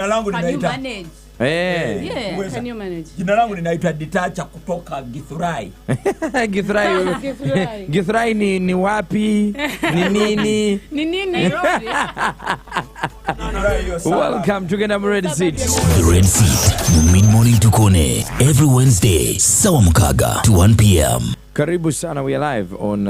Can you manage? Yeah, can you manage? Jina langu linaitwa Ditacha kutoka Githurai. Githurai ni wapi? Ni nini? Ni nini? Welcome to RedSeat. The RedSeat, mid-morning tukone, every Wednesday, sawa mkaga to 1 p.m. Karibu sana, we are live on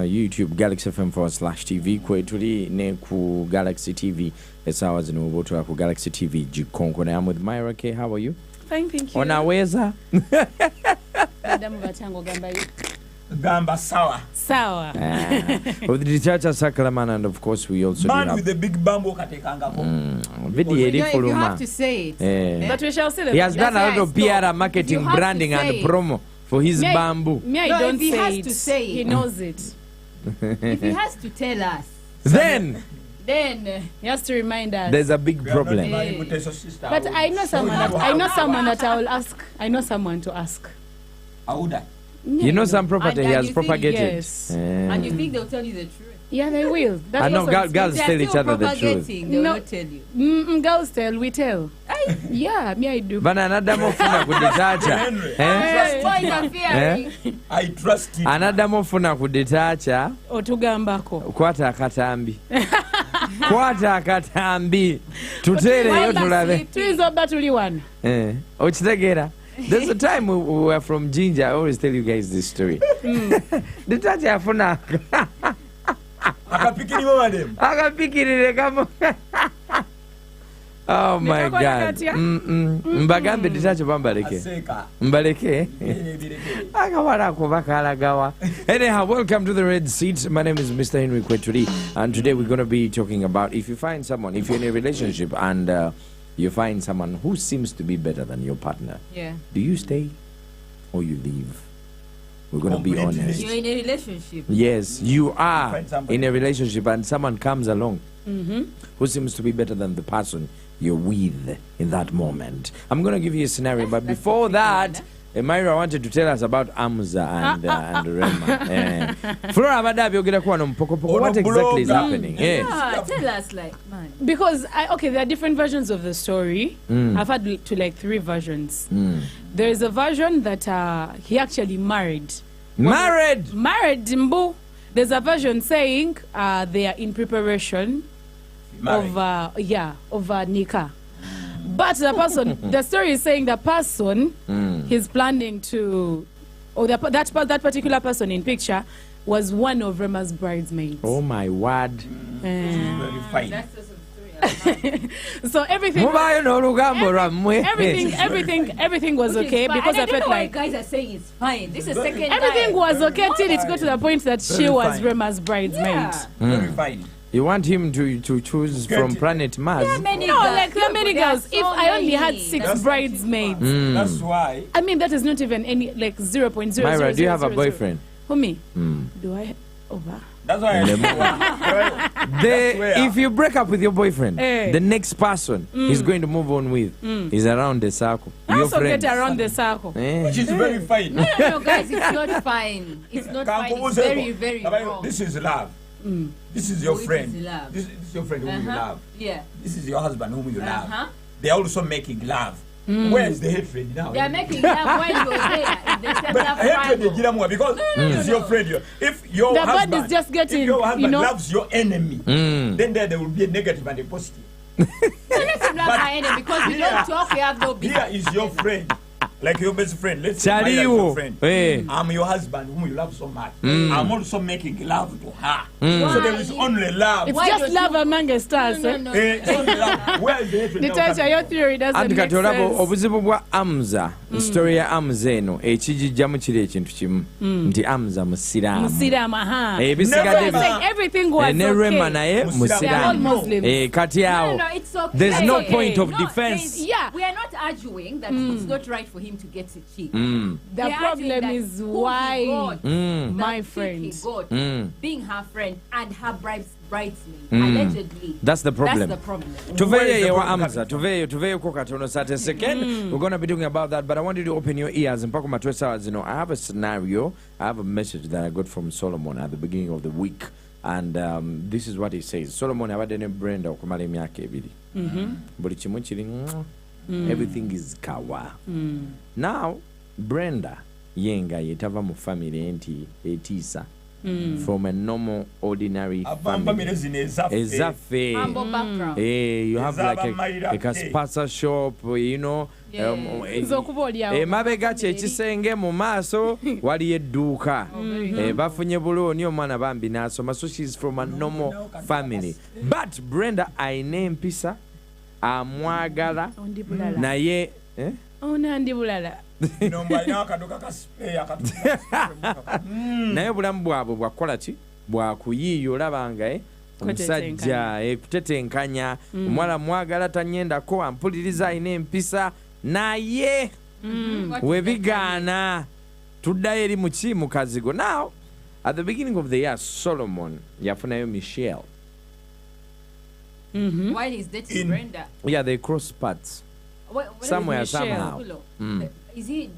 YouTube, Galaxy FM/TV. Kwetuli ne ku Galaxy TV. It's ours in Uboto ku Galaxy TV. Jikonko na I'm with Myra K. How are you? Fine, thank you. Unaweza? Madam Batango gamba you. Gamba sawa. Sawa. With the Chacha Sakalaman, and of course we also man do with the big bamboo katekanga ko. Video you have to say it. But we shall say that. He has done a lot of PR, marketing, branding and promo for his bamboo. I don't he say has it. to say He it. knows it. If he has to tell us, Then he has to remind us. There's a big problem. But I know someone that I will ask. I know someone to ask. Auda. You know some property And he has you think propagated. yes. and you think they'll tell you the truth. Yeah, they will. I know girls They're tell each still other the truth. propagating, they'll No. not tell you. Girls tell, we tell. Yeah, me I do. But another mofuna kudetacha. Why interfering? I trust him. Another mofuna kudetacha. Otugambako. Kwata akatambi. Kwata akatambi. Tutere yo tulabe. Tuizoba tuliwana. Ochitegera. There's a time we were from Ginger. I always tell you guys this story. Detacha afuna. Akapikiri mama dem. Akapikirire kama. Oh my God. Mbagambe detacha bambaleke. Aseka. Mbaleke. Anyhow, welcome to the RedSeat. My name is Mr. Henry Kweturi, and today we're going to be talking about if you find someone, if you're in a relationship and you find someone who seems to be better than your partner, do you stay or you leave? We're going to be honest. You're in a relationship. Yes, you are in a relationship and someone comes along who seems to be better than the person you're with in that moment. I'm going to give you a scenario, but before that, Myra wanted to tell us about Amza and Rema. Flora Badabi, what exactly is happening? Yes. Tell us, like, man. Because there are different versions of the story. I've had to like 3 versions. There is a version that he actually married. Married, Mbu. There's a version saying they are in preparation of Nika. But the person, the story is saying the person he's planning to, or that particular person in picture was one of Rema's bridesmaids. Oh my word! Very fine. That's just a story. So everything was okay because I felt like guys are saying it's fine. This is second everything time. was okay till it got to the point that she was Rema's bridesmaid. Yeah. Very fine. You want him to choose from planet Mars? There are many No, girls. like there are many girls. If I only had 6 bridesmaids, That's why. I mean that is not even any like 0.0. Myra, do you have a boyfriend? Who me? Do I? Over. That's why. If you break up with your boyfriend, the next person he's going to move on with is around the circle. I Your also friend. get around the circle. Which is very fine. No, guys, it's not fine. It's not fine. It's very, very wrong. This is love. This is your it friend. is love. This is your friend whom you love. Yeah. This is your husband whom you love. They're also making love. Where is the hatred now? They are making love while you're there. They set But up hatred is rival. because this is your friend. If your The husband, bond is just getting, if your husband you know. loves your enemy, then there will be a negative and a positive. We let him love our enemy because we don't talk, we have no Here business. is your friend. Like your best friend. Let's say Myra is your friend. I'm your husband whom you love so much. I'm also making love to her. So there is only love. It's Why just don't love you- among the stars. No. It's only love. Where is the hatred now Nitacha, coming your from? theory doesn't Anti make katolabo sense. obuzibu bwa Amza, story ya Amza eno ekijijjamu kiri ekintu kimu nti Amza musiraamu. Muslim, Ebisigadde Never. saying everything was ne Rema okay. naye They are all musiraamu. Muslims. Kati awo No, it's okay. there's no okay. point of No, defense. Yeah. We are not arguing that it's not right for him to get a chick. The We are arguing problem that is who he why got, my the chick friend. he got, being her friend and her bridesmaid, allegedly. That's the problem. That's the problem. Tuveye yewa Amza, tuveyo ko katono sate second. We're going to be talking about that, but I want you to open your ears and pakuma twesa, you know, I have a scenario, I have a message that I got from Solomon at the beginning of the week, and this is what he says. Solomon abadene Brenda okumala emyaka ebiri. buli kimu kiri everything is kawa. Now Brenda yenga yetava mu family enti etiisa from a normal ordinary family ezaffe. You have like a caspasa shop, you know, mabega kyekisenge mu maaso waliyo edduuka bafunye bulooni omwana bambi n'asoma, so she's from a normal family. But Brenda ayina empisa, amwagala naye ndi bulala naye obulamu bwabwe bwakukola ki, bwakuyiiya olabanga omusajja kutetenkanya omuwala mwagala tanyendako, ampuliriza ayina empisa naye webigaana tuddayo eri muki mu kazigo. Now at the beginning of the year Solomon yafunayo Michelle. While he's dating Brenda. Yeah, they cross paths somewhere somehow. Is he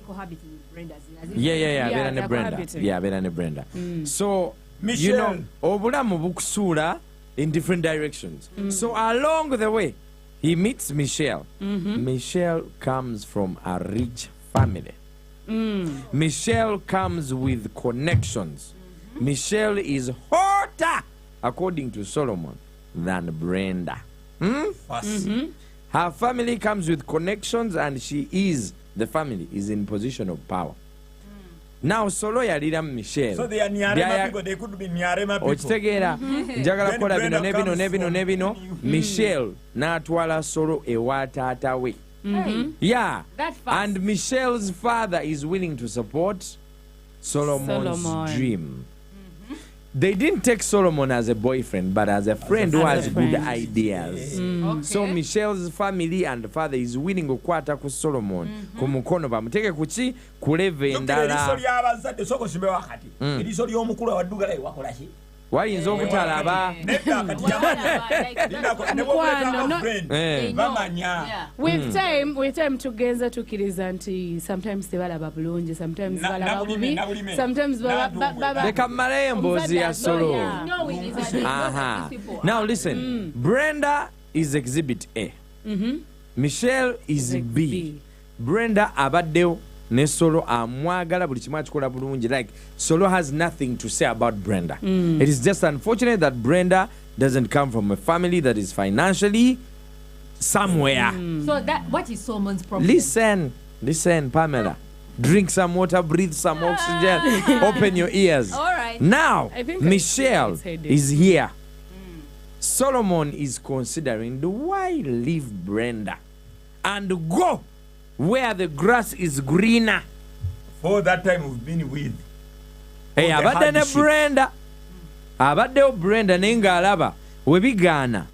cohabiting with Brenda? Yeah, better than Brenda. So Michelle. You know, obulamu bukusuula in different directions. So along the way he meets Michelle. Michelle comes from a rich family. Michelle comes with connections. Michelle is hotter, according to Solomon, than Brenda. Her family comes with connections, and the family is in position of power. Now Solo yalira Michelle. So they are Nyarema people, they could be Nyarema people. Okitegeera njagala kola bino Michelle n'atwala Solo ewa taata we. Yeah. And Michelle's father is willing to support Solomon's dream. They didn't take Solomon as a boyfriend, but as a friend who has good ideas. Okay. So Michelle's family and father is willing to kwata ku Solomon ku mukono bamuteke kuki kuleve endala. Wayinza obutalaba. With time tugenza tukiriza nti sometimes tebalaba bulungi, sometimes balaba bubi, sometimes leka mmale emboozi ya Solo. Now listen, Brenda is exhibit A. Michelle is B. Brenda abaddewo ne Solo amwagala buli kimu akikola bulungi. Like Solo has nothing to say about Brenda. It is just unfortunate that Brenda doesn't come from a family that is financially somewhere. So what is Solomon's problem? Listen, Pamela. Drink some water, breathe some oxygen, open your ears. All right. Now, Michelle is here. Solomon is considering, do I leave Brenda and go where the grass is greener? For that time we've been with. Hey, abadde ne Brenda. Abaddewo Brenda nenga alaba webigaana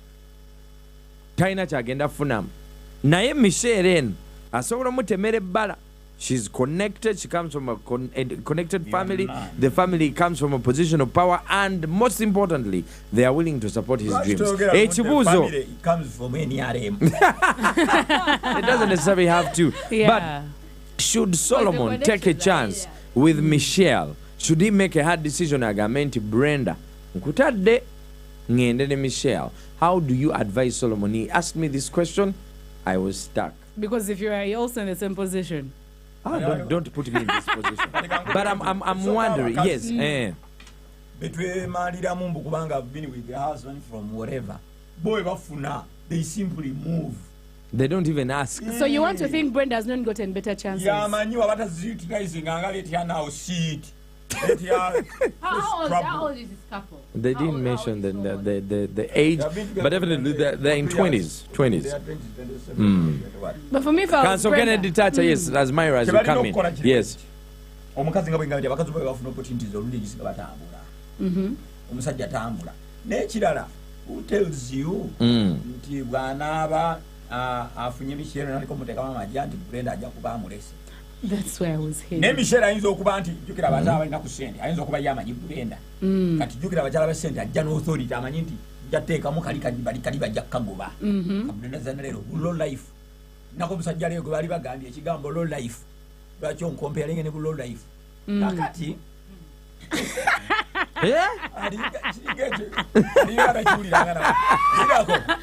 talina kyagenda funamu. Naye Michelle eno asobola mutemera ebbala. She's connected. She comes from a connected family. The family comes from a position of power, and most importantly, they are willing to support his dreams. Family comes from NRM. It doesn't necessarily have to. But should Solomon take a chance with Michelle? Should he make a hard decision? Agamenti Brenda nkutadde ngende ne Michelle. How do you advise Solomon? He asked me this question. I was stuck. Because if you are also in the same position. Don't put me in this position. But I'm wondering. Yes. Between Marida Mumbu Kubanga have been with their husband from wherever. Boy Bafuna, they simply move. They don't even ask. So you want to think Brenda has not gotten better chances? Yeah, man, you are utilizing now seat. How old is this couple? They didn't mention the age, but definitely they're in 20s. But for me, if I was Brenda, detach, yes, as Myra, as you come in. Yes. Who tells you nti bwanaaba afunye Michelle naliko muteka mama janti Brenda ajja kuba amulese? That's where I was heading. Ne Michelle ayinza okuba nti jukira abazaala balina ku sente, ayinza okuba yamanyi Brenda. Kati jukira abazaala ba sente ajja no authority amanyi nti jateekamu kali bajja kagoba. Brenda zanalero low life. Nako musajja leo bali bagambye ekigambo low life. Lwaki onkompera ngene ku low life? Kakati Yeah?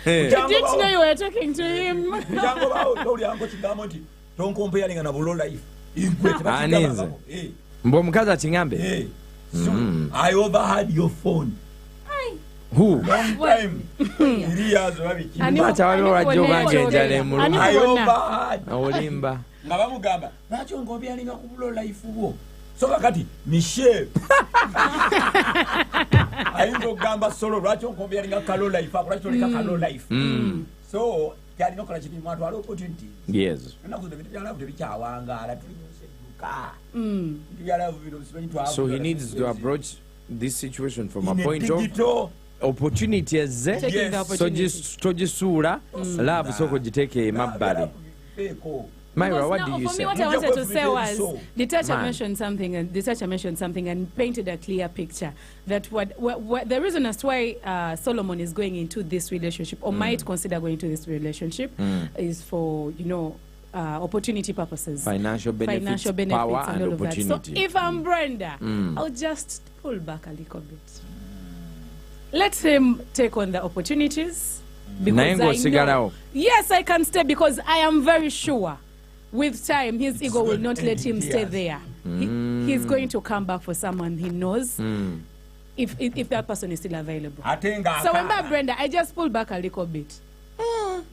Did you know you were talking to him? Don't compare na bulo life. Anize. Mbo mukazi akingambe. So I overheard your phone. Who? Long time. Years wabiki. Bacha waliwo wajoganga enjala emuluma. I overheard. Olimba. Nga bamugamba lwaki ongombyalinga ku bulo life bwo so kakati Michelle ayinza okugamba solo lwaki ongombyalinga kalo life ako lwaki toleka kalo life so kyalina okola kiti mwatwala opportunity Yes. enaku zino byalavu tebikyawangaala tuli musedduka byalavu bino simanyi So he needs to approach this situation from a point of digital opportunity eze. Taking the So opportunity. togisuula love soko giteeke emabbali. Myra, what do you For say? me, what I wanted to say was, Ditacha Man. mentioned something and painted a clear picture that what the reason as to why Solomon is going into this relationship or might consider going into this relationship is for opportunity purposes, Financial benefits, power and all of that. So opportunity. if I'm Brenda, I'll just pull back a little bit. Let him take on the opportunities. Naye ng'osigalawo. Yes, I can stay because I am very sure with time his ego will not let him stay there. He's going to come back for someone he knows if that person is still available. So when by Brenda, I just pull back a little bit.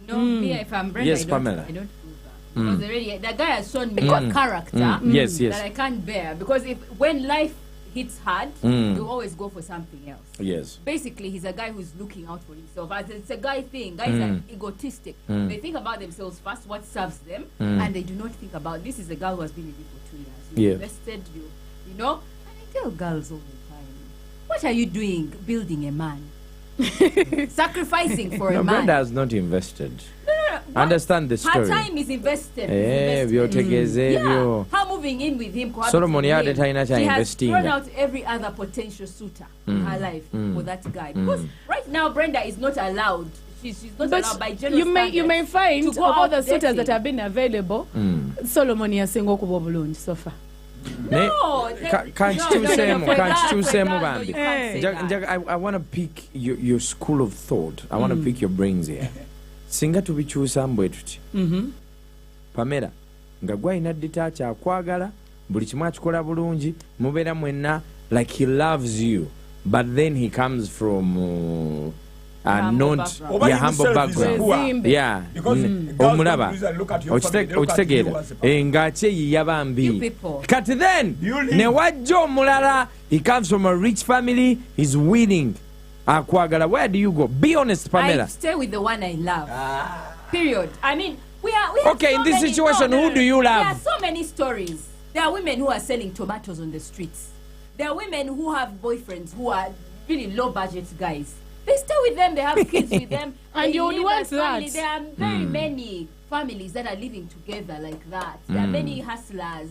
No, me, if I'm Brenda, Yes, Pamela. I don't pull back. Because already, the guy has shown me a character Yes, that yes. I can't bear. Because when life hits hard, you always go for something else. Yes. Basically, he's a guy who's looking out for himself. As it's a guy thing. Guys are egotistic. They think about themselves first, what serves them, and they do not think about this is a girl who has been with you for 2 years. You Yeah. invested, you know. And I tell girls all the time, what are you doing building a man? Sacrificing for No, a man. Brenda has not invested. What? Understand the story. Her time is invested. Byotegeeza ebyo. Her moving in with him. Solomon cohabiting yade with him, talina she has kya thrown investinga. out every other potential suitor in her life for that guy. Because right now Brenda is not allowed. She's not allowed by general you may find to of go all out the suitors dating. that have been available, Solomon yasinga okuba obulungi so far. No, Kanchituseemu bambi. bambi. I want to pick your school of thought. I want to pick your brains here. Singa tubikyusa mbwe tuti. Pamela, nga gwalina Ditacha akwagala, buli kimu akikola bulungi, mubeera mwenna like he loves you, but then he comes from Humble not background. yeah, humble background. Yeah. Omulaba. Okitegeera. Ng'akyeyiya You bambi. people. Kati then, You leave. ne wajja omulala, he comes from a rich family, he's winning. Akwagala, where do you go? Be honest, I Pamela. stay with the one I love. Period. I mean, we have Okay, so in this many, situation, who do you love? There are so many stories. There are women who are selling tomatoes on the streets. There are women who have boyfriends who are really low budget guys. They stay with them, they have kids with them. And they you would live want as family. that. There are very many families that are living together like that. There are many hustlers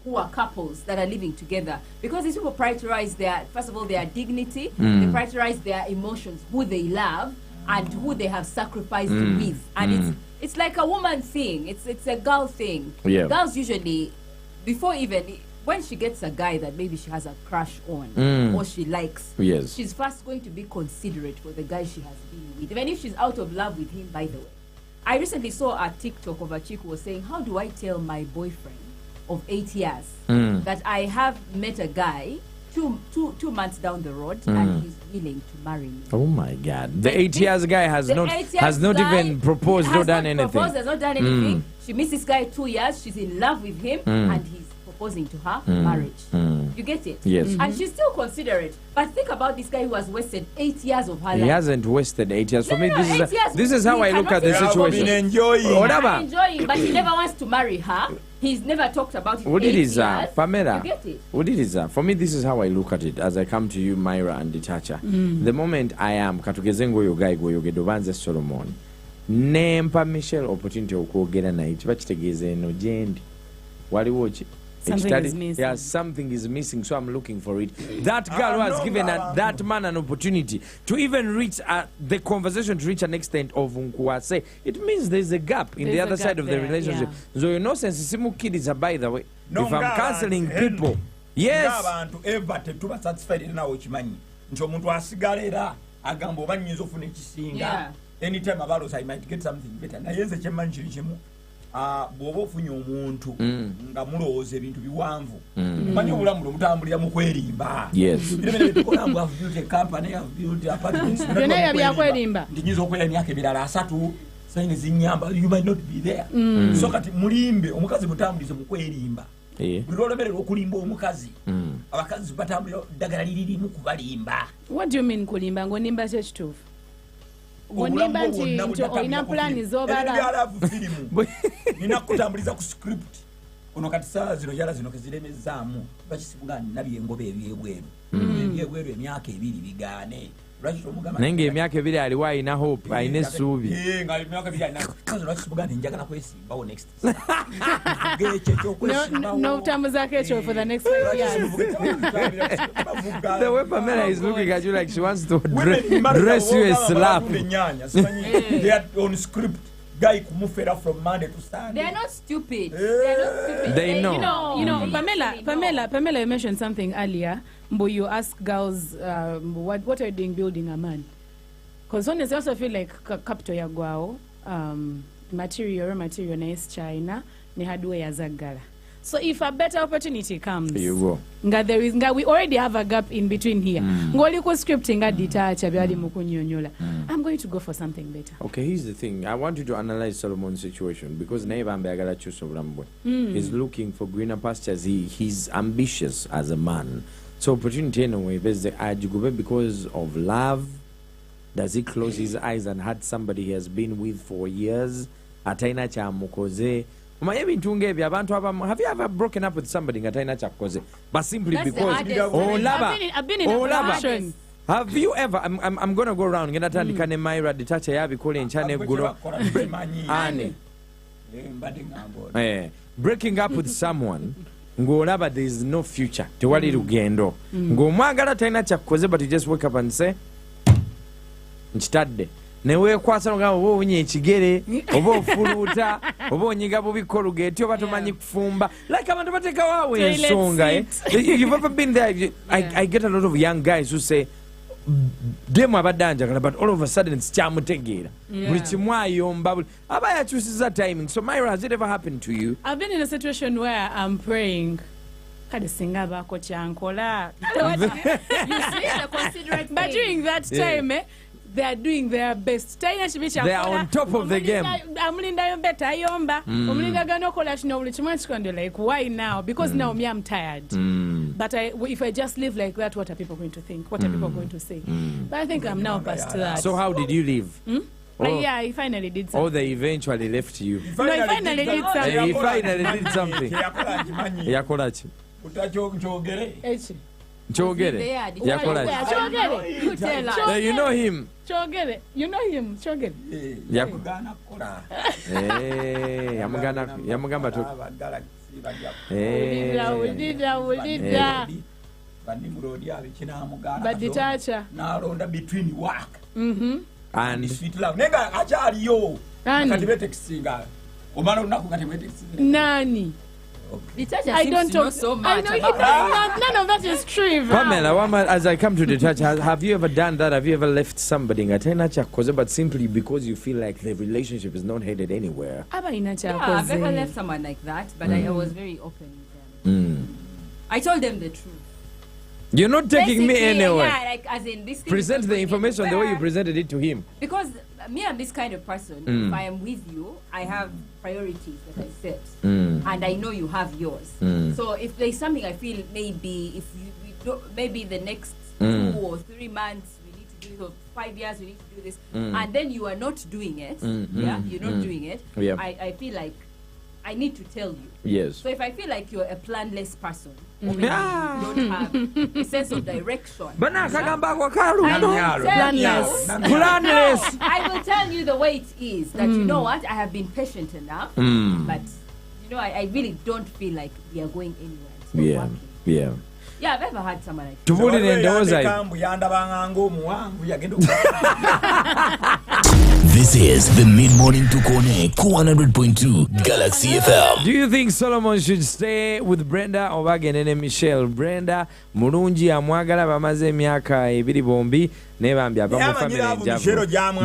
who are couples that are living together because these people prioritize first of all, their dignity, they prioritize their emotions, who they love, and who they have sacrificed with. And it's like a woman thing. It's a girl thing. Yeah. Girls usually, before even when she gets a guy that maybe she has a crush on or she likes, Yes. she's first going to be considerate for the guy she has been with, even if she's out of love with him, by the way. I recently saw a TikTok of a chick who was saying, how do I tell my boyfriend of 8 years that I have met a guy two months down the road and he's willing to marry me? Oh my God! The 8 years guy has The not 8 years even guy proposed or has done not anything. Proposed, has not done anything. She meets this guy 2 years. She's in love with him, and he's proposing to her marriage. You get it? Yes. And she's still considerate. But think about this guy who has wasted 8 years of her He life. hasn't wasted 8 years. For No, me, no, this 8 is years this is how he I look at cannot the say- situation. Been enjoying. Whatever. Enjoying, but he never wants to marry her. He's never talked about it. What 8 it is, years. Pamela? You get it? What it is, for me, this is how I look at it as I come to you, Myra and Ditacha. The moment I am, katugeze ngoyo guy goyogedde obanze Solomon, nempa Michelle opportunity okwogera naye kiba kitegeeza eno gyendi. Waliwo ki? Something is missing. Yeah, something is missing, so I'm looking for it. That girl who has given that man an opportunity to even reach the conversation to reach an extent of nkuwase, it means there's a gap in the There's other a side gap of the there, relationship. yeah. So you know, sense simu kiddies, by the way. No, If I'm God, counseling people, Yes. Abantu ever tetuba satisfied nawo kimanyi nti omuntu asigala era agamba oba nnyinza ofuna ekisinga anytime about I might get something better naye nze kyemmanyi kiri kimu bw'oba ofunye omuntu nga mulowooza ebintu biwanvu manyi obulamu bwe mutambulira mu kwerimba tukolambu have built a company have built apartments byonna byakwerimba nti nyinza okwera emyaka ebirala 3 sayini zinyamba you might not be there so kati mulimbe omukazi mutambulize mu kwerimba buli lwolemerera okulimba omukazi abakazi batambulira ddagala liririmu kubalimba. What do you mean kulimba ngonimba kyekituufu ngonimba nti olina pulaani z'obala nina kutambuliza ku script ono kati saa zino yala zino keziremezaamu bakisibuga nabyengoba ebyebweru ebyebweru emyaka 2 bigaane naye ng'emyaka 2 aliwo alina hope alina essuubi njagala kwesimbawo next n'okutambuzaako ekyo for the next 5 years. The way Pamela is looking at you like she wants to dress you a slap. They are on script. Guy kumufera from Monday to Sunday. They are not stupid. They are not stupid. They know. You know, Pamela, you mentioned something earlier. But you ask girls, what are you doing building a man? Because honestly, I also feel like capital ya gwao, material nice China, ni hardware ya zagala. So if a better opportunity comes, you go. We already have a gap in between here. Ngoli ko scripting detacha byali mukunyonyola. I'm going to go for something better. Okay, here's the thing. I want you to analyze Solomon's situation because Naivambe agala chuso blambwe. He's looking for greener pastures. He's ambitious as a man. So opportunity anyway, because of love. Does he close his eyes and hurt somebody he has been with for years? Ataina cha mukoze. Have you ever broken up with somebody but simply That's because I've been in a position. Have you ever I'm gonna go around Myra detacha yabi kole nchane guro breaking up with someone ngolaba there is no future tewali lugendo ngomwagala taina chakoze but you just wake up and say nchitadde newe kwasa nga obo onye ekigere obo ofuluuta obo onyiga bubikolugeti oba tomanyi kufumba like abantu bateka waawe ensonga you've ever been there. I get a lot of young guys who say demu abadde anjagala but all of a sudden sikyamutegeera buli kimu ayomba aba yakyusiza timing. So Myra, has it ever happened to you? I've been in a situation where I'm praying kade singa bako kyankola but during that time they are doing their best. They are on top of the game. Like, why now? Because now me, I'm tired. But if I just live like that, what are people going to think? What are people going to say? But I think I'm now past that. So how did you leave? Yeah, I finally did something. Oh, they eventually left you. No, I finally did something. He finally did something. Yakolachi. Chogere. You tell us. You know him. Chogere. You know him. Chogere. Yamugamba to. But detacha. Now between work. And sweet love. Nega achari yo. Katibete kisinga. Omano unaku katibete kisinga. Nani? I don't talk so much. None of that is true. Pamela, as I come to the church, have you ever done that? Have you ever left somebody but simply because you feel like the relationship is not headed anywhere? Yeah, I've ever left someone like that, but I was very open with them. I told them the truth. You're not taking me anywhere. Yeah, like as in this thing. Present the information the way you presented it to him. Because me, I'm this kind of person. If I am with you, I have priorities that I set, and I know you have yours. So if there's something I feel maybe if we don't, maybe the next 2 or 3 months we need to do this, or 5 years we need to do this, and then you are not doing it. You're not doing it. I feel like I need to tell you. Yes. So if I feel like you're a planless person, or maybe you don't have a sense of direction, planless. I will tell you the way it is. That you know what, I have been patient enough, but you know I really don't feel like we are going anywhere. Yeah, I've ever had someone like that. This This is the Mid-Morning Tukone, 100.2 Galaxy FM. Do you think Solomon should stay with Brenda or bagenene Michelle? Brenda mulungi amwagala bamaze emyaka ebiri bombi nebambi ava mu family enjavu.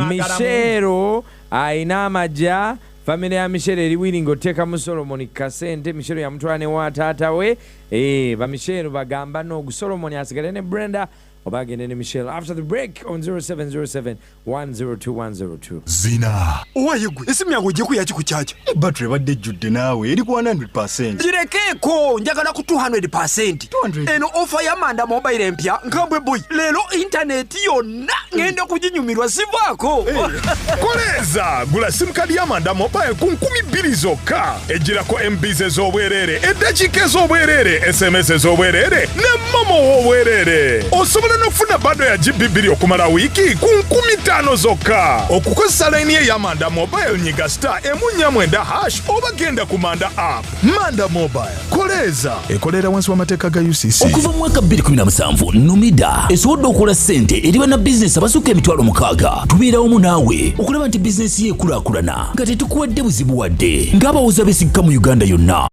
Michelle aina amaja family ya Michelle eri willing oteeka mu Solomon kasente. Michelle yamutwala ne wa taata we ba Michelle bagamba no Solomon asigale ne Brenda obagenene Michelle after the break on 0707 102 Zina owaye gwe esimu yange ojje kuyaki ku charge battery badde judde naawe eri ku 100%. Jirekeeko njagala ku 200%. Eno offer ya Manda mobile empya nkambwe boy lero internet yonna ngenda kujinyumirwa sivaako. Koleza gula sim card ya Manda mobile ku 2,000 zokka ejirako MBs ez'obwerere eddakiika ez'obwerere SMS ez'obwerere ne momo w'obwerere. Osobola n'okufuna bado ya GB 2 okumala wiiki ku 15,000 zokka. Okukozesa line ye ya Manda mobile nyiga *149# oba genda ku Manda app. Manda mobile koleza ekolera wansi w'amateeka ga UCC. Okuva mu mwaka 2017 Numida esobodde okukola ssente eri banna bizinesi abasukka emitwalo 600. Tubeera wamu naawe okulaba nti bizinesi ye ekulaakulana nga tetukuwadde buzibu wadde ng'abawoza beesigika mu Uganda yonna.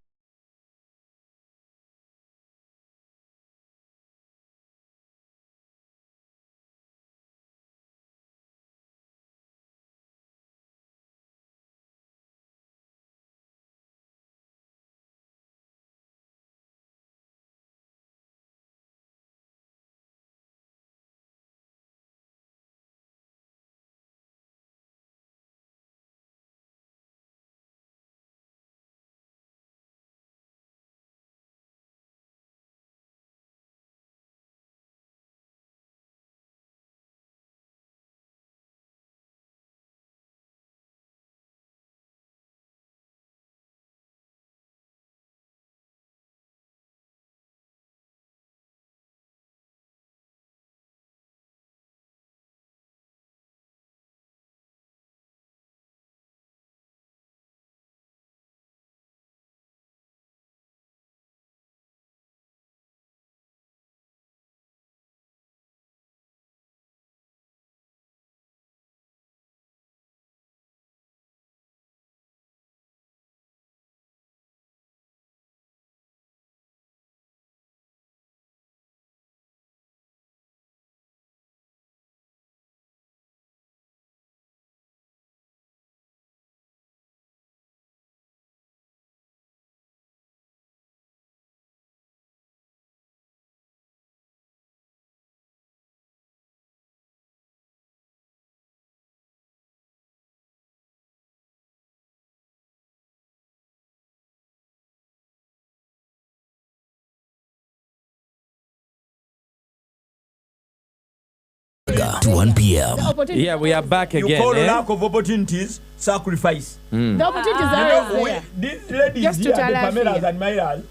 To 1 p.m. Yeah, we are back again. You call lack of opportunities sacrifice. The opportunities are there. These ladies Just here, to the tell us Pamelas here. and Myras,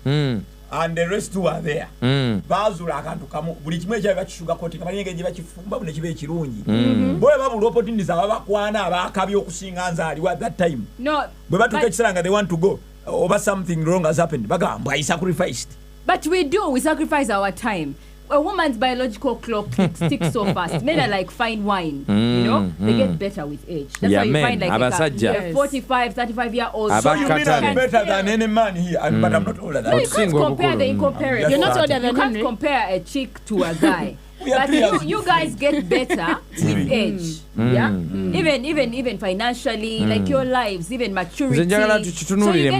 and the rest who are there. Bazula akantu kamu buli kimwe ekya bakishuga koti kamanye ngeje bakifumba bune kibe ekirungi. Boye babula opportunities abakwana abakabi okusinga nzali at that time. No. Bwe batuka ekisanga they want to go over something wrong has happened. Bagamba I sacrificed. But we sacrifice our time. A woman's biological clock ticks so fast. Men are like fine wine, you know? They get better with age. That's why you find like a 45, 35-year-old. So you mean I'm better than any man here, but I'm not older than No, you can't compare the incomparable. You're not older than You can't Henry. compare a chick to a guy. But you guys get better with age. Yeah? Even financially, like your lives, even maturity. So you get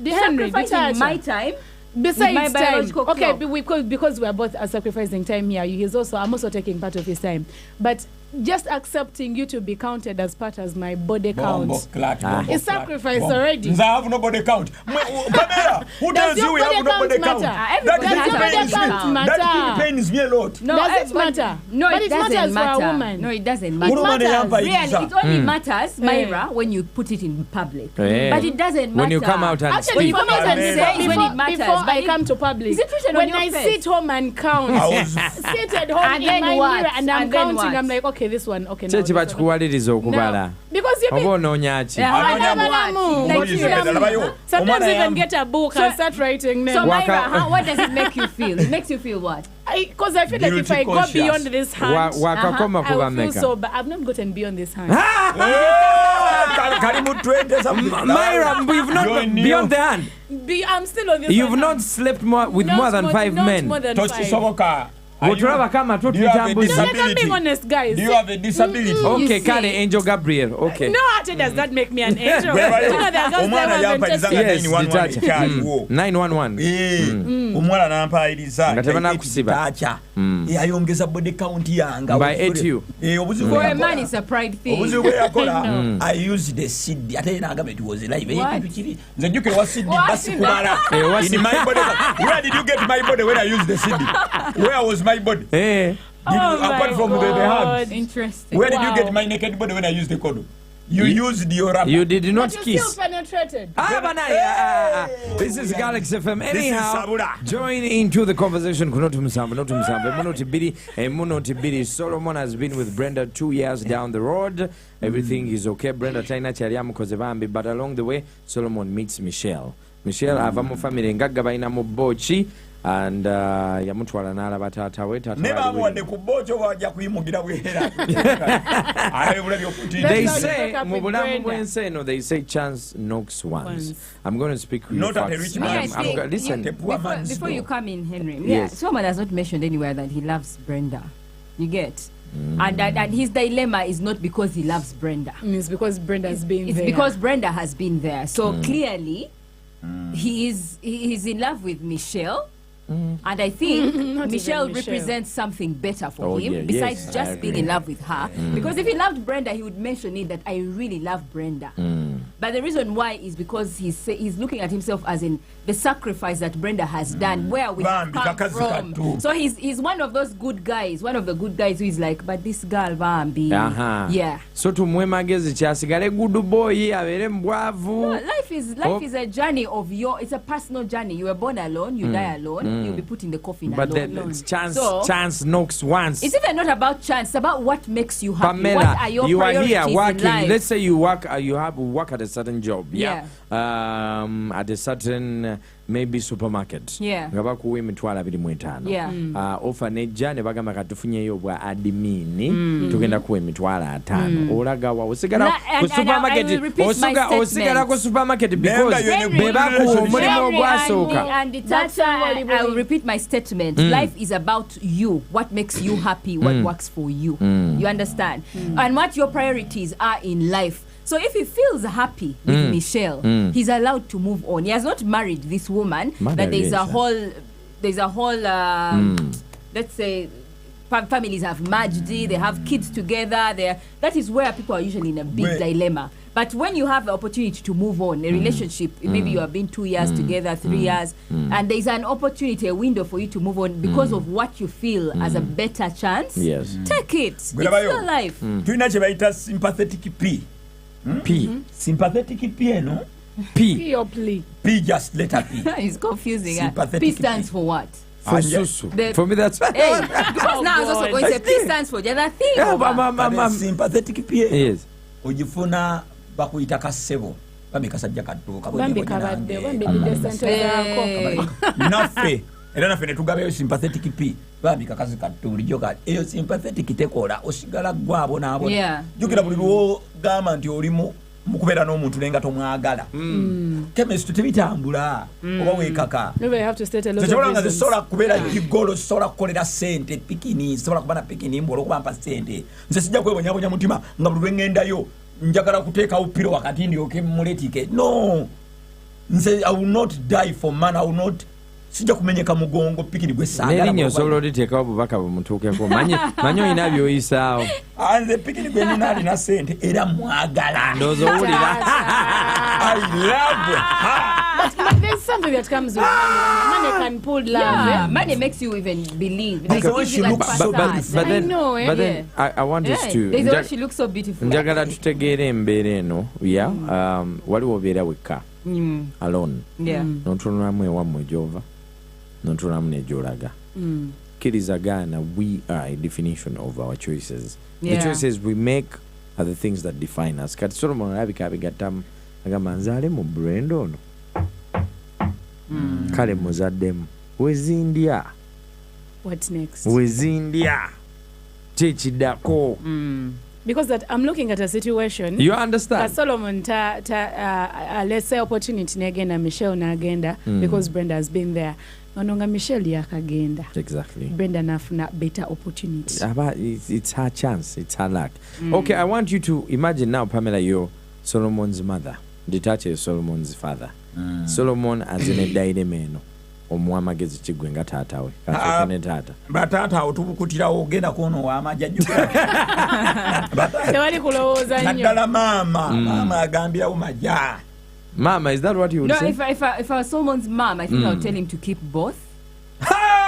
better. Sacrificing my time. Besides time, okay, because we are both sacrificing time here, I'm also taking part of his time. But just accepting you to be counted as part as my body count. It's sacrifice already. I have no body count. Pamela, who tells you we have no body count? That pains me a lot. No, does it matter? No, but it doesn't matters for a matter. woman. No, it doesn't matter. Really, it only matters, Myra, when you put it in public. But it doesn't matter. When you come out and Actually, speak. come out and say when it matters. Before I come to public. Is it written when on I your face? sit home and count, sit at home And in then my what? mirror and I'm And then counting, what? I'm like, okay, okay, this one, okay. Kye kiba kikuwaliriza okubala. Because you oba onoonya ki? Sometimes even get a book and start writing them. So Myra, what does it make you feel? It makes you feel what? Because I feel like if I go beyond this hand, I will feel so bad. I've not gotten beyond this hand. Myra, we've not beyond the hand. I'm still on this. You've not slept with more than 5 men. More than 5. Do you have a disability? Okay, Kale, Angel Gabriel. Okay. No, actually, does that make me an angel? Yes, 911. Omwana nampayiriza yayongeza body count yange by 8 you. For a man it's a pride thing. Obuzibu yakola I used the CD ate naga it was live ekintu kiri nze njukire wa CD basi kubala in my body. Where did you get my body when I used the CD? Where was my body? Apart from the hands. Interesting. Where did you get my naked body when I used the code? You used your rubber. You did not but kiss. You still penetrated. This is Galaxy FM. Anyhow, join into the conversation. Solomon has been with Brenda 2 years down the road. Everything is okay. Brenda China Chariam Kozebambi, but along the way, Solomon meets Michelle. Michelle, avamo family ngaga baina mu bochi. And yamutwala n'alaba taata we nebamuwadde ku boocho wajja kuyimugira bwera. They say mu bulamu bw'ensi eno they say chance knocks once. I'm going to speak with you facts. Listen, before you come in, Henry, yes. Someone has not mentioned anywhere that he loves Brenda. You get? And his dilemma is not because he loves Brenda. It's because Brenda has been there. It's because Brenda has been there. So clearly he's in love with Michelle. And I think Michelle represents something better for him besides just being in love with her. Because if he loved Brenda, he would mention it that I really love Brenda. But the reason why is because he's looking at himself as in the sacrifice that Brenda has done, where we have come from. So he's one of those good guys, one of the good guys who is like, but this girl, Bambi. Yeah. So tumwe magezi kyasigale good boy abere mbwavu. Life is a journey of it's a personal journey. You were born alone, you die alone. You'll be put in the coffin but alone. But chance knocks once. It's even not about chance. It's about what makes you happy. Pamela, what are your you are here priorities working. in life? Let's say you work at a certain job. Yeah. At a certain maybe supermarket. Yeah. Nga bakuwa emitwalo 25. Yeah. Offer nejja ne bagamba katufunyeyo bwa admin tugenda kuwa emitwalo 5. Olaga wa osigala ku supermarket osigala ku supermarket because bebakuwa omulimu ogwasooka. And that's why I will repeat my statement. Life is about you. What makes you happy? What works for you? You understand? And what your priorities are in life. So if he feels happy with Michelle, he's allowed to move on. He has not married this woman. That there's a whole let's say families have merged, they have kids together. That is where people are usually in a big dilemma. But when you have the opportunity to move on, a relationship, maybe you have been 2 years together, 3 years, and there's an opportunity, a window for you to move on because of what you feel as a better chance, take it. It's your life. Tulina kye bayita sympathetic P. Sympathetic P, no? P or plea? P, just letter P. It's confusing. Sympathetic P stands for what? For Susu. For me, that's hey, because now I was also going to say P stands for the other thing. Sympathetic P. Yes. Ojifuna bakuyita kasebo. Bambi kasajja katooka. Bambi kabadde. Bambi desente zaako. Naffe. Era naffe ne tugabeyo sympathetic P. Bambi kakazi katoolijjo kati. Eyo sympathetic tekola osigala gwabo n'abo. Jjukira buli lwo gamba nti olimu mukubeera n'omuntu nenga tomwagala. Chemistry tebitambula oba weekaka. Tekisobola nga zisobola kubeera gigolo, zisobola kukolera ssente pikini, zisobola kuba na pikini mbu olwokuba mpa ssente. Nze sijja kwebonyabonya mutima nga buli lwe ŋŋendayo njagala kuteekawo piro wakati ndyoke muletike. No, nze I will not die for man. I will not sijja kumenyeka mugongo pikini gwe saagala. Nerinnya osobola oliteekawo bubaka bumutuukeko. Manyi olina by'oyisaawo. Nze pikini gwe nina alina ssente era mwagala. Ndowooza owulira. I love her. But there's something that comes with money. Money can pull love. Yeah, money makes you even believe. Like when she looks so but then, I know, but then I want us to. There's the way she looks so beautiful. Njagala tutegeere embeera eno. Yeah. Waliwo obeera wekka. Alone. Yeah. N'otunulamu ewammwe gy'ova. N'otunulamu n'egy'olaga. tukkiriza Ghana, we are a definition of our choices. Yeah. The choices we make are the things that define us. Kati Solomon alabika abigattamu agamba nzaale mu brand ono kale muzaddemu wezindya What next? wezindya kyekiddako. Because that I'm looking at a situation. You understand? Solomon let's say opportunity negenda Michelle nagenda because Brenda has been there. Nononga Michelle yakagenda. Exactly. Brenda nafuna better opportunity. It's her chance. It's her luck. Okay, I want you to imagine now, Pamela, you're Solomon's mother. Ditache is Solomon's father. Solomon azineddaire meno. Omwamagezi kigwe nga taata we. Kasooke ne taata. Bataata awo tubukutirawo ogenda kuono w'amagya jjukira. Tewali kulowooza nnyo. Naddala maama agambirawo majja. Mama, is that what you would say? If I was someone's mom, I think I would tell him to keep both.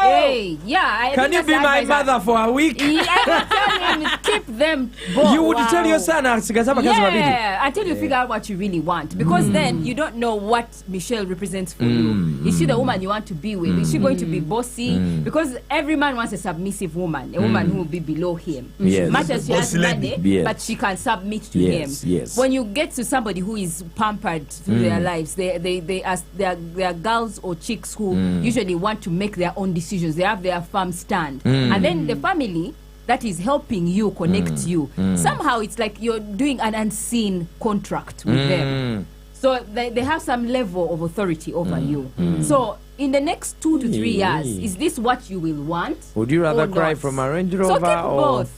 Hey, yeah. Can you be my mother for a week? Yeah, I would tell him keep them both. You would tell your son, yeah, until you figure out what you really want. Because then you don't know what Michelle represents for you. Is she the woman you want to be with? Is she going to be bossy? Because every man wants a submissive woman, a woman who will be below him. Yes. Much as she has money, Yes. but she can submit to Yes, him. yes. When you get to somebody who is pampered through their lives, they are girls or chicks who usually want to make their own decisions. They have their firm stand. And then the family that is helping you connect you, somehow it's like you're doing an unseen contract with them. So they have some level of authority over you. So in the next 2 to 3 years, is this what you will want? Would you rather or cry not? from a Range So Rover keep both.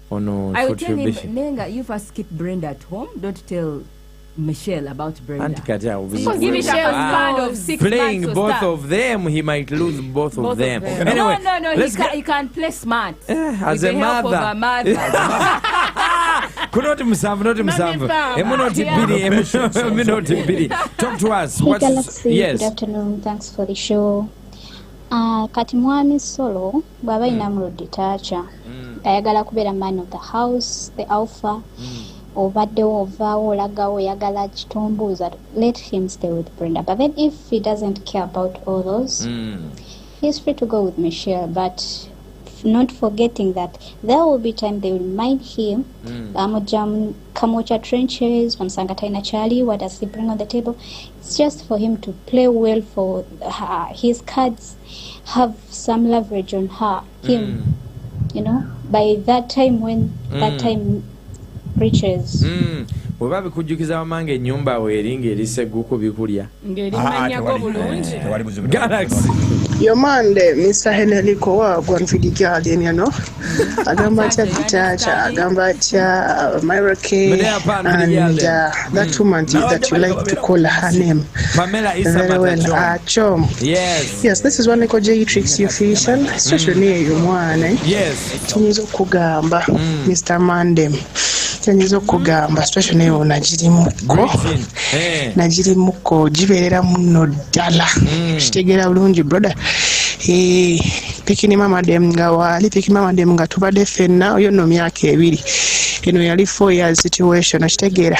or no? I would tell him, Nenga, you first keep Brenda at home. Don't tell Michelle about Brenda. Because give Michelle kind of 6 playing months both of them, he might lose both of them. Anyway, no. He can't play smart. As a with the help of mother. a mother. Kunoti musanvu. Emunoti biri. Talk to us. Hey Galaxy, yes. Good afternoon. Thanks for the show. Kati mwami Solo bwaba ina muludi tacha. Ayagala kubeera man of the house, the alpha. Obadde ova olaga oyagala kitombuuza, let him stay with Brenda. But then if he doesn't care about all those, he's free to go with Michelle, but not forgetting that there will be time they will remind him, Kamocha trenches, Mamsangataina Charlie, what does he bring on the table? It's just for him to play well for his cards, have some leverage on him, you know, by that time when that time reaches. Bweba bikujjukiza wamange ennyumba weeringa eriseguko bikulya ng'erimanyako bulungi. Galaxy Yomande Mr. Henry Kowa Gwanfidi Garden, you know. Agamba cha Vitacha, Agamba cha Myroke, and that woman that you like to call her name. Pamela is very well. Chom. Yes. Yes, this is one like J Tricks official. Especially you one. Yes. Tunizo kugamba Mr. Mandem. Tunizo kugamba especially najirimuko. Najirimuko jiberera muno ddala. Kitegera bulungi brother. Pikini mama dem nga wali pikini mama dem nga tubadde ffenna oyo no myaka 2 eno yali 4 years situation okitegeera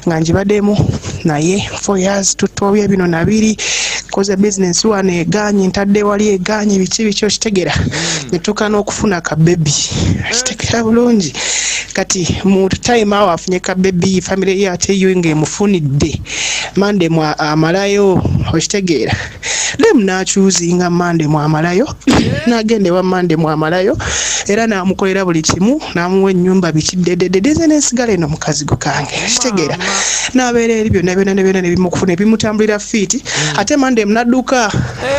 nga njibaddemu naye 4 years tutobya bino nabiri koze business wane eganye ntadde wali eganye biki okitegeera netuka n'okufuna ka baby okitegeera bulungi kati mu time awo afunye ka baby family yate yo ng'emufunidde mande mwa amalayo okitegeera dem nachuzinga mande mwamalayo nagende wa mande mwamalayo era namukolera buli kimu namuwa ennyumba bikidededeze nesigala eno mukazi gukange kitegeera nabeera eri byonna nebimukufuna ebimutambulira fiiti ate mande mnadduka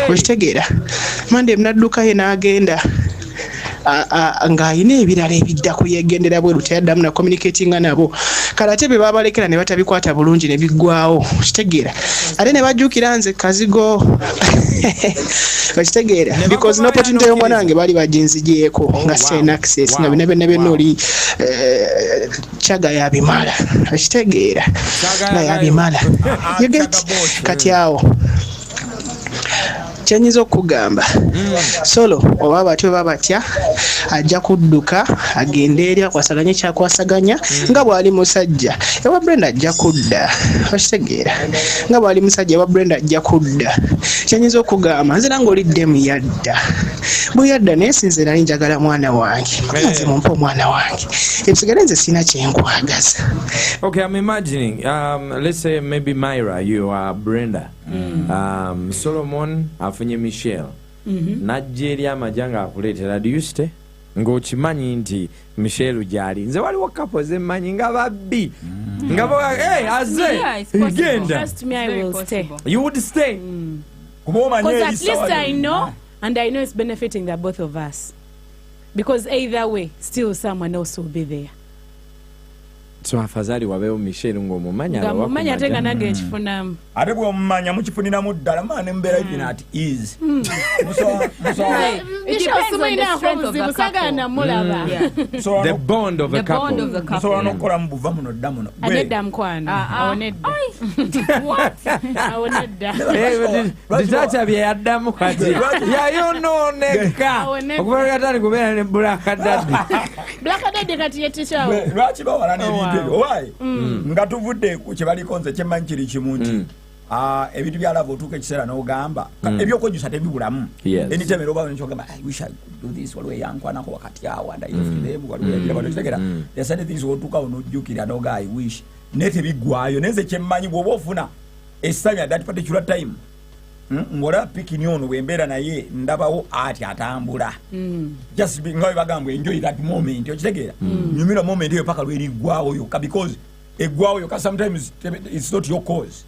okitegeera mande mnadduka ye nagenda ng'ayina ebirala ebidda kuyegendera bweru teyaddamu na communicatinga nabo kale ate be babalekera ne batabikwata bulungi ne biggwawo kitegeera ate ne bajjukira nze kazigo bakitegeera because n'opportunity y'omwanange bali bajinzigyeko nga sina access nga bina oli chaga yabimala bakitegeera nga yabimala kati awo kyenyinza okugamba solo oba batyo oba batya ajja kudduka agende eri akwasaganye kyakwasaganya nga bw'ali musajja ewa Brenda ajja kudda okitegeera nga bw'ali musajja ewa Brenda ajja kudda kyenyinza okugamba nze nange oliddemu yadda bweyadda naye sinze nali njagala mwana wange nze mumpe omwana wange ebisigale nze sina kyenkwagaza. Okay, I'm imagining, let's say maybe Myra, you are Brenda. Solomon afunye Michelle. Najeri amajanga akuleetera, do you stay? Ng'okimanyi nti Michelle gyali. Nze waliwo couples emmanyi nga babbi. Nga hey, aze, genda. Trust me, I will stay. You would stay? Because at least I know, and I know it's benefiting the both of us. Because either way, still someone else will be there. So afadhali wabeho Michelle ng'omumanya ngamumanya ate nga nange nkifunamu ate bw'omumanya mukifuniramu ddala maana embeera ifina at ease. The bond of a couple. Musobola n'okukola mu buva muno dda muno. Anedda mukwano awo nedda awo nedda Ditacha bye yaddamu kati yayonooneka okuva gatali kubeera ne Blackadaddy. Blackadaddy kati yetikyawo lwaki bawala n'ebintu ebyo owaayi nga tuvudde ku kye baliko nze kyemmanyi kiri kimu nti ebintu byalava otuuka ekiseera n'ogamba ebyokojjusa tebibulamu enitemera oba nikyogamba I wish I could do this waliwo eyankwanako wakati awo and I feel them waliwo yagira bano kitegera there certain things otuukawo n'ojjukira n'oga I wish naye tebiggwayo naye nze kyemmanyi bw'oba ofuna essanyu at that particular time ng'olaba pikini ono bw'embeera naye ndabawo ati atambula just nga bwe bagamba enjoy that moment okitegeera nyumira moment eyo paka lweriggwawo yokka because eggwawo yokka sometimes it's not your cause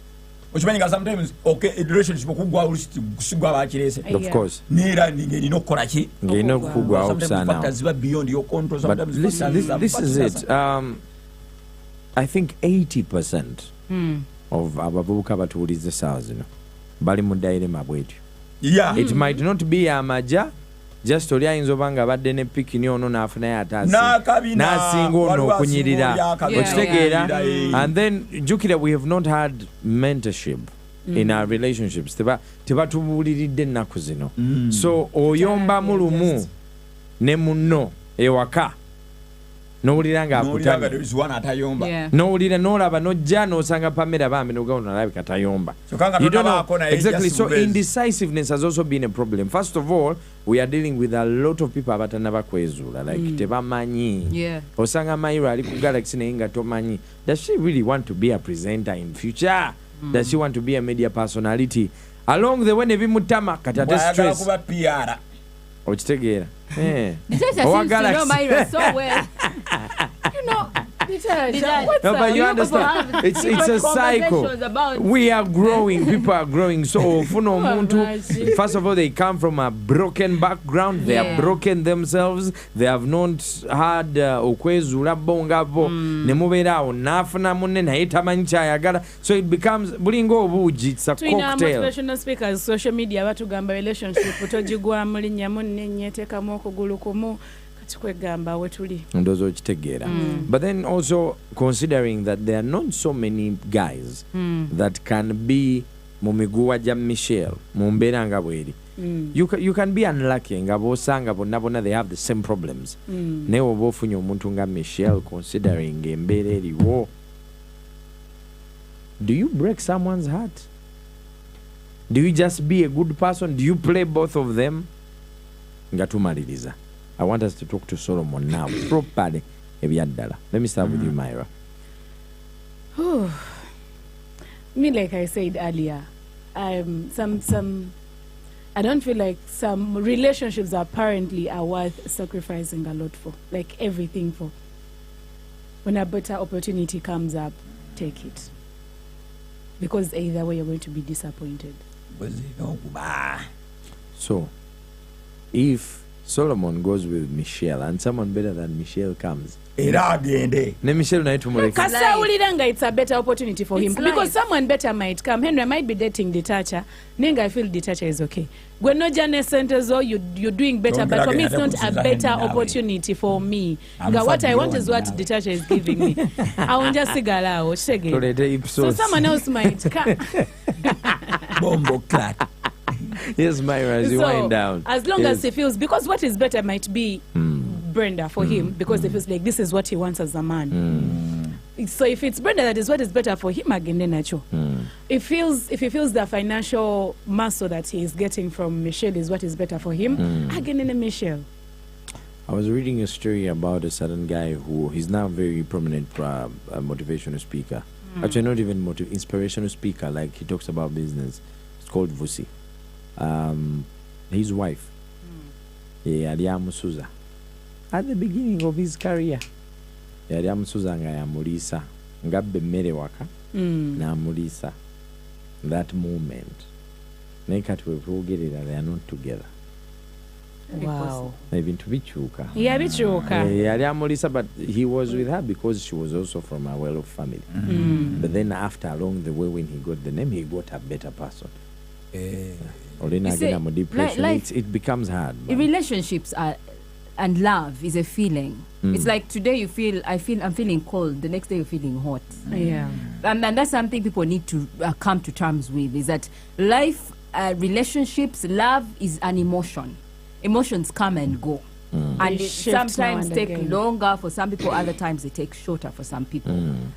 okimanyi nga sometimes okay relationship okuggwawo kusigwa abakirese of course neera ng'erina okukola ki ng'erina okuggwawo okusaanawo ziba beyond your control sometimes this is it I think 80% of abavubuka abatuwuliza essaawa zino bali mu dilemma bwetyo. It might not be amaja just oli ayinza oba nga abadde ne pikini ono n'afunayo n'asinga ono okunyirira okitegeera and then jukira we have not had mentorship in our relationships tebatubuuliridde ennaku zino so oyombamu lumu ne munno ewaka n'owulira ng'akutamye n'owulira n'olaba n'ojja n'osanga Pamela bambi n'ogamba nalabika tayomba. You don't know exactly. So indecisiveness has also been a problem. First of all, we are dealing with a lot of people abatanaba kwezuula like tebamanyi osanga Myra ali ku Galaxy naye nga tomanyi does she really want to be a presenter in future does she want to be a media personality along the way nebimutama kati ate stress okitegeera No, but you understand. It's a cycle. We are growing. People are growing. So, first of all, they come from a broken background. They have broken themselves. They have not had okwezula bongabo. Nemubera onafuna munne naye tamanyi kyayagala. So it becomes bulingo obuugi. It's a cocktail. Motivational speakers, social media batugamba relationship otogigwamu linnya munne nyeteekamu okugulu kumu. But then also considering that there are not so many guys that can be mumiguwa ja Michelle mumbera nga bweri you can be unlucky nga bosanga bonna they have the same problems ne oba ofunye omuntu nga Michelle considering embeera eriwo do you break someone's heart? Do you just be a good person? Do you play both of them? Nga tumaliriza. I want us to talk to Solomon now properly. Let me start with you, Myra. Me, like I said earlier, I don't feel like some relationships apparently are worth sacrificing a lot for, like everything for. When a better opportunity comes up, take it. Because either way, you're going to be disappointed. So, if Solomon goes with Michelle and someone better than Michelle comes, Michelle it's a better opportunity for him because someone better might come. Henry might be dating Ditacha. Nenga, I feel Ditacha is okay. When no Janet centers or you're doing better, but for me it's not a better opportunity for me. What I want is what Ditacha is giving me. I want just cigar. So someone else might come. Bombo clat. Yes, Myra, as you wind down. As long as he feels, because what is better might be Brenda for him, because he feels like this is what he wants as a man. So if it's Brenda that is what is better for him, again, then nacho. If he feels the financial muscle that he is getting from Michelle is what is better for him, again, then Michelle. I was reading a story about a certain guy who he's now a very prominent motivational speaker. Actually, not even inspirational speaker. Like he talks about business. It's called Vusi. His wife, Musuza, at the beginning of his career, Musuza nga Mulisa, ngabbe mere waka, na Mulisa. That moment, nekati wevugerera they are not together. Wow. Even to bichuka. Yeah, bichuka. But he was with her because she was also from a well-off family. But then after along the way, when he got the name, he got a better person. Or then again, depression. It becomes hard. Relationships and love is a feeling. It's like today I'm feeling cold. The next day you're feeling hot. Yeah. And that's something people need to come to terms with. Is that life, relationships, love is an emotion. Emotions come and go. And sometimes take longer for some people, other times they take shorter for some people.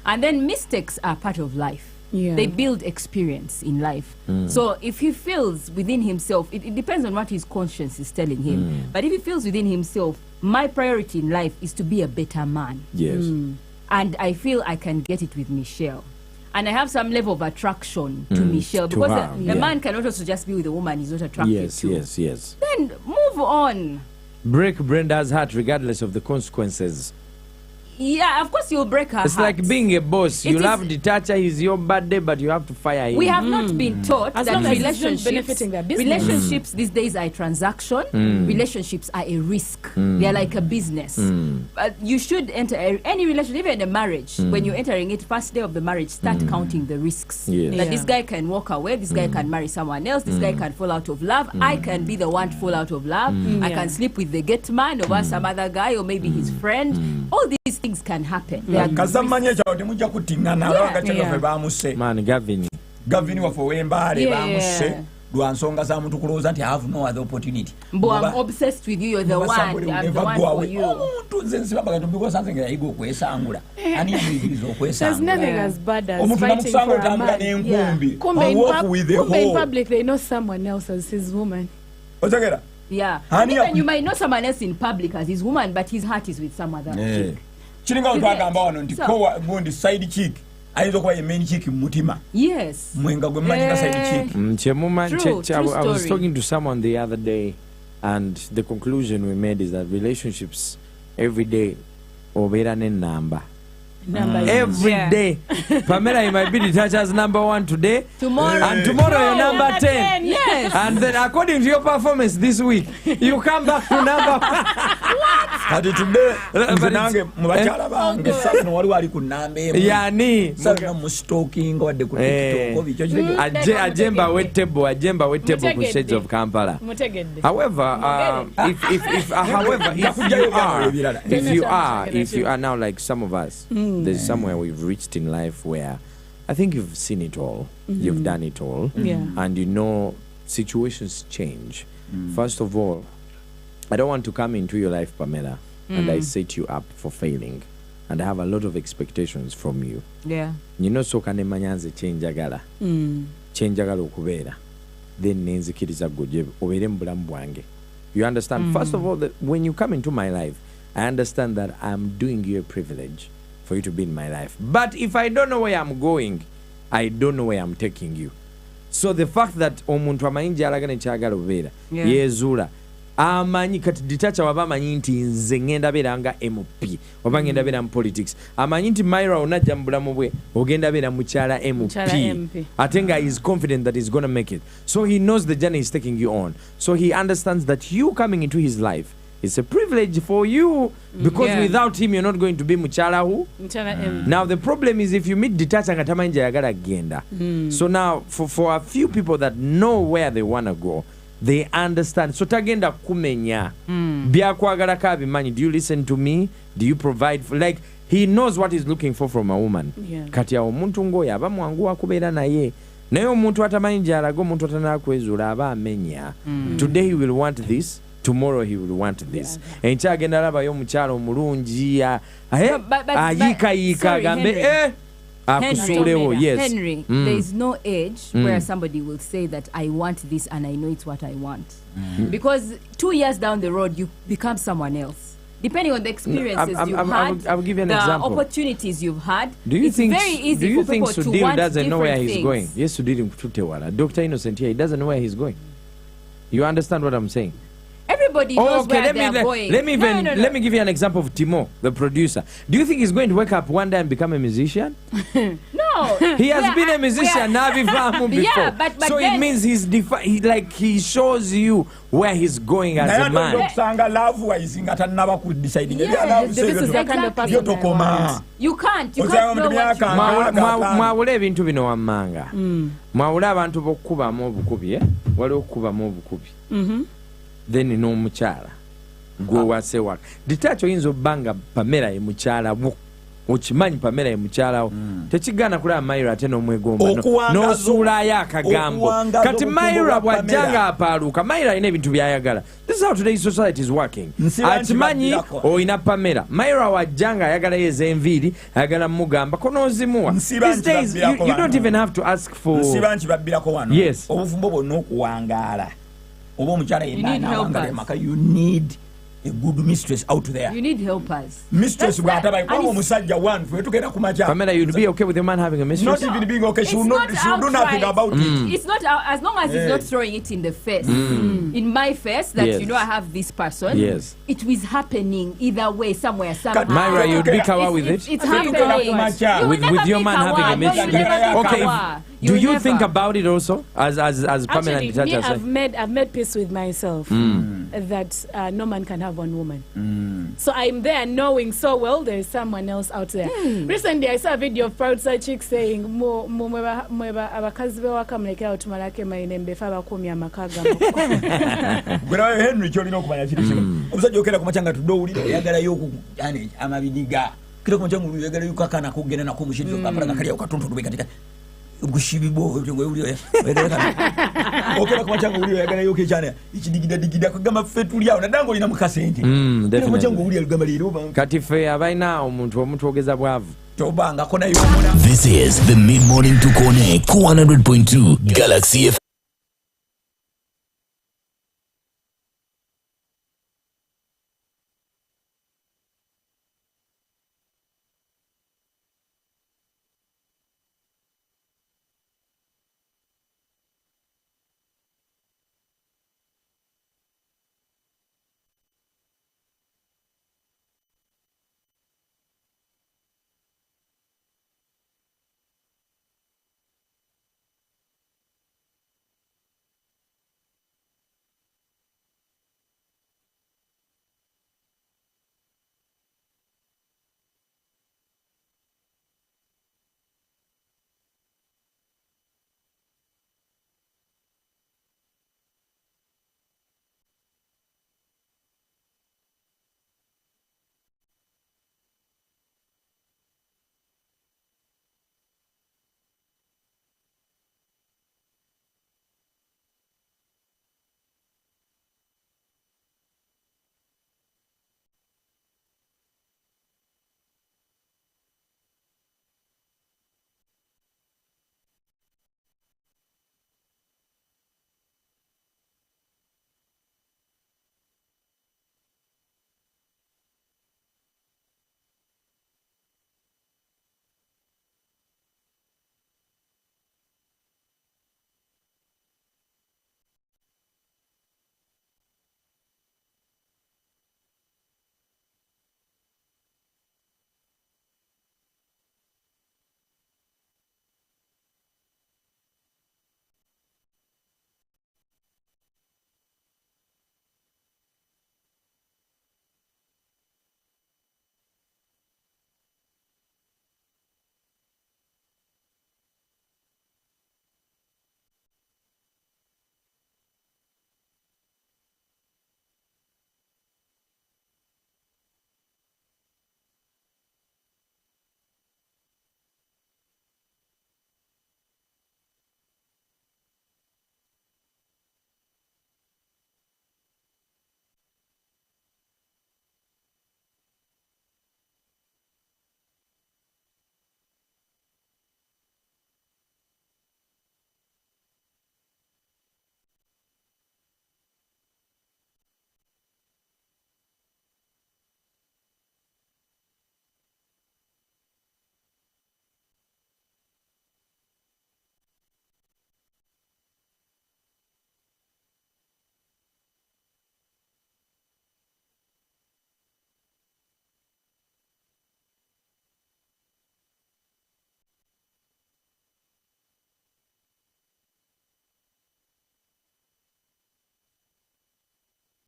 And then mistakes are part of life. Yeah. They build experience in life. So if he feels within himself, it depends on what his conscience is telling him. But if he feels within himself, my priority in life is to be a better man. Yes. And I feel I can get it with Michelle. And I have some level of attraction to Michelle, because a man cannot also just be with a woman he's not attracted to. Yes. Then move on. Break Brenda's heart regardless of the consequences. Yeah, of course you'll break her It's heart. like being a boss. You love Detacha, he's your birthday, but you have to fire him. We have not been taught As that long as it's not benefiting their business. relationships these days are a transaction. Relationships are a risk. They are like a business. But you should enter any relationship, even a marriage. When you're entering it, first day of the marriage, start counting the risks. Yes. That this guy can walk away, this guy can marry someone else, this guy can fall out of love. I can be the one to fall out of love. I can sleep with the gate man or some other guy or maybe his friend. All these things can happen. kasamanya kyawo temujja kutingana abanga kyagafe bamuse Man, gavini waffe ow'embaale bamuse lwa nsonga za muntu kulowooza nti I have no other opportunity. I'm obsessed with you, you're the one, I'm the one for you. Omuntu nze nsibabagati mbikosanze nga yayiga okwesangula ani yamuyigiriza There's nothing as bad as omuntu fighting namusanga for a otambula man. n'enkumbi Kumbe in public they know someone else as his woman. otegera Yeah. And even you might know someone else in public as his woman, but his heart is with some other chick. kiringa twagamba wano nti kowa gundi side chick ayinza okuba ye main chick mu mutima. Yes. Mwenga gwe mmanyi nga side chick. I was talking to someone the other day, and the conclusion we made is that relationships every day obeera n'ennamba. Every day. Pamela, you might be Detacha's number 1 today. Tomorrow. And tomorrow you're number 10. Yes. And then according to your performance this week, you come back to number Kati today nze nange mu bakyala bange sano wali wali ku namba emu. Yani. Sano mu stalking wadde ku TikTok bicho kirege. Ajemba wettebo ku Shades of Kampala. However, if you are now like some of us, there's somewhere we've reached in life where I think you've seen it all, you've done it all, and you know situations change. First of all, I don't want to come into your life, Pamela, and I set you up for failing, and I have a lot of expectations from you. Yeah. You know, so kane manyanze chenjagala okubeera, then nenzikiriza gwe obeere mu bulamu bwange. You understand? First of all, that when you come into my life, I understand that I'm doing you a privilege for you to be in my life. But if I don't know where I'm going, I don't know where I'm taking you. So the fact that omuntu amanyi gy'alaga nekyagala obeera yeezuula amanyi kati Detacha waba amanyi nti nze ngenda beera nga MP oba ngenda beera mu politics, amanyi nti Myra onajja mu bulamu bwe ogenda beera mukyala MP ate nga is confident that he's going to make it. So he knows the journey he's taking you on. So he understands that you coming into his life is a privilege for you, because without him you're not going to be muchala who. Now the problem is if you meet Detacha nga tamanyi gy'ayagala genda. So now for a few people that know where they want to go, they understand. So tagenda kumenya byakwagala ka bimanyi. Do you listen to me? Do you provide for, like, he knows what he's looking for from a woman. Kati ya omuntu ngoyo aba mwangu akubeera naye naye omuntu atamanyi gy'alaga omuntu atanakwezuula aba amenya. Today he will want this, tomorrow he will want this. Enkya agenda alabayo omukyala omulungi ayiikayiika agambe akusuulewo. Yes. Henry, there is no age where somebody will say that I want this and I know it's what I want. Because 2 years down the road, you become someone else. Depending on the experiences you've had, I'll give you an the example. Opportunities you've had, It's very easy for people to Sudhir want doesn't know where different he's things. going? Yes, Sudhir Mtutewala. Dr. Innocent here, he doesn't know where he's going. You understand what I'm saying? Everybody knows where they're going. Let me give you an example of Timo, the producer. Do you think he's going to wake up one day and become a musician? No. He has been a musician before. Yeah, but so then, it means he shows you where he's going as a man. You can't know what you want. Mwawule ebintu bino wammanga. Mwawule abantu b'okukubamu obukubi, waliwo okukubamu obukubi. Then n'omukyala gwe wase waka. Ditacho oyinza obbanga Pamela ye mukyala wo. Okimanyi Pamela ye mukyala wo. Tekigana kulaba Mayra ate n'omwegomba n'osuulayo akagambo. Kati Mayra bw'ajjanga apaaluuka, Mayra alina ebintu by'ayagala. This is how today's society is working. Akimanyi oyina Pamela. Mayra wajjanga ayagalayo ez'enviiri, ayagala mugamba ko n'ozimuwa. These days you don't even have to ask for. Nsibanki babbirako wano. Yes. Obufumbo bwonna okuwangaala. Oba omukyala yenna anawangaala maka, you need a good mistress out there. You need helpers. Mistress bw'atabaye kwaba omusajja one ffe tugenda ku makya. Pamela, you'd be okay with a man having a mistress? Not even being okay. She will do nothing about it. It's not as long as he's not throwing it in the face. In my face that Yes. you know I have this person. Yes. It was happening either way, somewhere, somehow. Myra, you'd be kawa with it? It's happening. With your man having a mistress? Okay. Do you think about it also as Pamela Actually, and Chacha say? I've made peace with myself that no man can have one woman. So I'm there knowing so well there is someone else out there. Recently I saw a video of Proud Side Chick saying mweba abakazi bewaka mulekera otumalake mainembe fa bakumya amakaga. Gwera Henry kyolina okumanya kiri kimu. Omusajja okera ku machanga tudowulira yagalayo yani amabidiga. Kira ku machanga yagalayo kakana kugenda nako mushiri okapala kakali okatuntu katika gushibibo uli okera ku machanga uli yagalayo kechana ikidigida kugamba fetuli awo nadango ina mukasente. Ku machanga uli alugamba lero kati fe abaina omuntu ogeza bwavu. Tobanga kona yomuna. This is the Mid Morning to Connect 100.2 Galaxy FM.